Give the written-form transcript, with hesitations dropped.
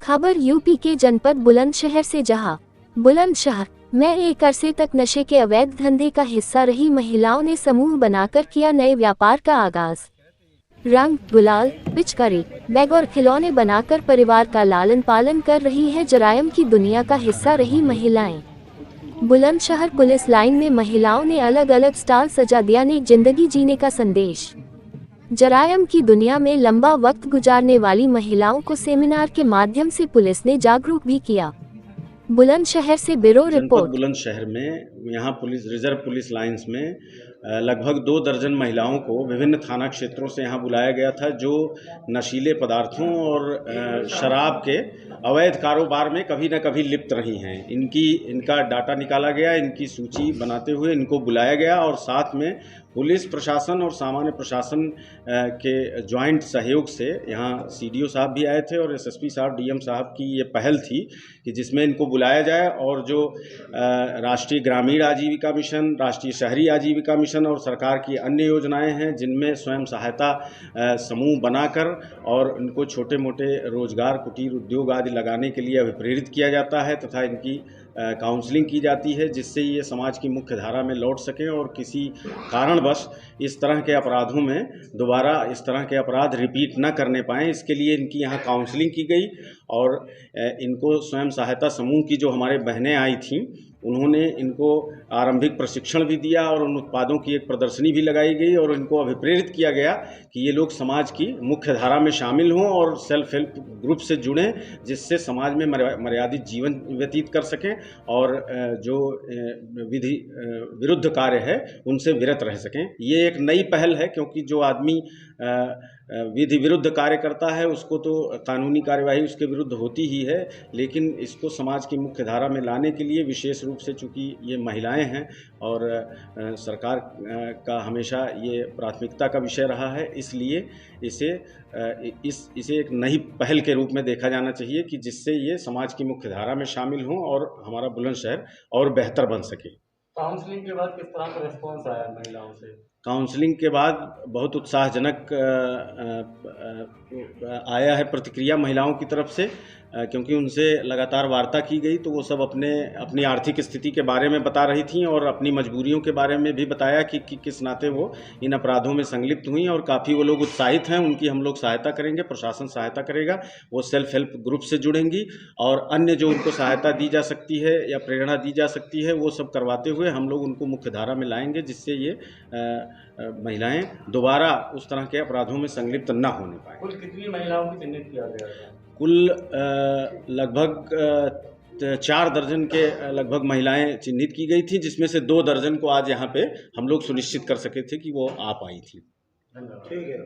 खबर यूपी के जनपद बुलंदशहर से, जहां बुलंदशहर में एक अरसे तक नशे के अवैध धंधे का हिस्सा रही महिलाओं ने समूह बनाकर किया नए व्यापार का आगाज। रंग, गुलाल, पिचकारी, बैग और खिलौने बनाकर परिवार का लालन पालन कर रही है जरायम की दुनिया का हिस्सा रही महिलाएं। बुलंदशहर पुलिस लाइन में महिलाओं ने अलग अलग स्टाल सजा दिया नई जिंदगी जीने का संदेश। जरायम की दुनिया में लंबा वक्त गुजारने वाली महिलाओं को सेमिनार के माध्यम से पुलिस ने जागरूक भी किया। बुलंदशहर से ब्यूरो रिपोर्ट। बुलंदशहर में यहाँ रिजर्व पुलिस लाइंस में लगभग 2 दर्जन महिलाओं को विभिन्न थाना क्षेत्रों से यहाँ बुलाया गया था, जो नशीले पदार्थों और शराब के अवैध कारोबार में कभी न कभी लिप्त रही हैं। इनका डाटा निकाला गया, इनकी सूची बनाते हुए इनको बुलाया गया और साथ में पुलिस प्रशासन और सामान्य प्रशासन के ज्वाइंट सहयोग से यहाँ सीडीओ साहब भी आए थे और एसएसपी साहब, डीएम साहब की ये पहल थी कि जिसमें इनको बुलाया जाए और जो राष्ट्रीय ग्रामीण आजीविका मिशन, राष्ट्रीय शहरी आजीविका मिशन और सरकार की अन्य योजनाएं हैं, जिनमें स्वयं सहायता समूह बनाकर और इनको छोटे मोटे रोजगार, कुटीर उद्योग आदि लगाने के लिए अभिप्रेरित किया जाता है तथा इनकी काउंसलिंग की जाती है, जिससे ये समाज की मुख्य धारा में लौट सकें और किसी कारणवश इस तरह के अपराधों में दोबारा इस तरह के अपराध रिपीट न करने पाएँ। इसके लिए इनकी यहाँ काउंसलिंग की गई और इनको स्वयं सहायता समूह की जो हमारे बहनें आई थीं, उन्होंने इनको आरंभिक प्रशिक्षण भी दिया और उन उत्पादों की एक प्रदर्शनी भी लगाई गई और इनको अभिप्रेरित किया गया कि ये लोग समाज की मुख्य धारा में शामिल हों और सेल्फ हेल्प ग्रुप से जुड़ें, जिससे समाज में मर्यादित जीवन व्यतीत कर सकें और जो विधि विरुद्ध कार्य है उनसे विरत रह सकें। ये एक नई पहल है, क्योंकि जो आदमी विधि विरुद्ध कार्य करता है उसको तो कानूनी कार्यवाही उसके विरुद्ध होती ही है, लेकिन इसको समाज की मुख्य धारा में लाने के लिए विशेष रूप से चूँकि ये महिलाएं हैं और सरकार का हमेशा ये प्राथमिकता का विषय रहा है, इसलिए इसे एक नई पहल के रूप में देखा जाना चाहिए कि जिससे ये समाज की मुख्य धारा में शामिल हों और हमारा बुलंदशहर और बेहतर बन सके। काउंसलिंग के बाद किस तरह का रिस्पॉन्स आया महिलाओं से? काउंसलिंग के बाद बहुत उत्साहजनक आया है प्रतिक्रिया महिलाओं की तरफ से, क्योंकि उनसे लगातार वार्ता की गई तो वो सब अपनी आर्थिक स्थिति के बारे में बता रही थीं और अपनी मजबूरियों के बारे में भी बताया कि किस नाते वो इन अपराधों में संलिप्त हुई और काफ़ी वो लोग उत्साहित हैं। उनकी हम लोग सहायता करेंगे, प्रशासन सहायता करेगा, वो सेल्फ हेल्प ग्रुप से जुड़ेंगी और अन्य जो उनको सहायता दी जा सकती है या प्रेरणा दी जा सकती है वो सब करवाते हुए हम लोग उनको मुख्य धारा में लाएंगे, जिससे ये महिलाएं दोबारा उस तरह के अपराधों में संलिप्त न होने पाएं। कुल कितनी महिलाओं को चिन्हित किया गया था? कुल लगभग 4 दर्जन के लगभग महिलाएं चिन्हित की गई थी, जिसमें से 2 दर्जन को आज यहाँ पे हम लोग सुनिश्चित कर सके थे कि वो आ पाई थी। ठीक है।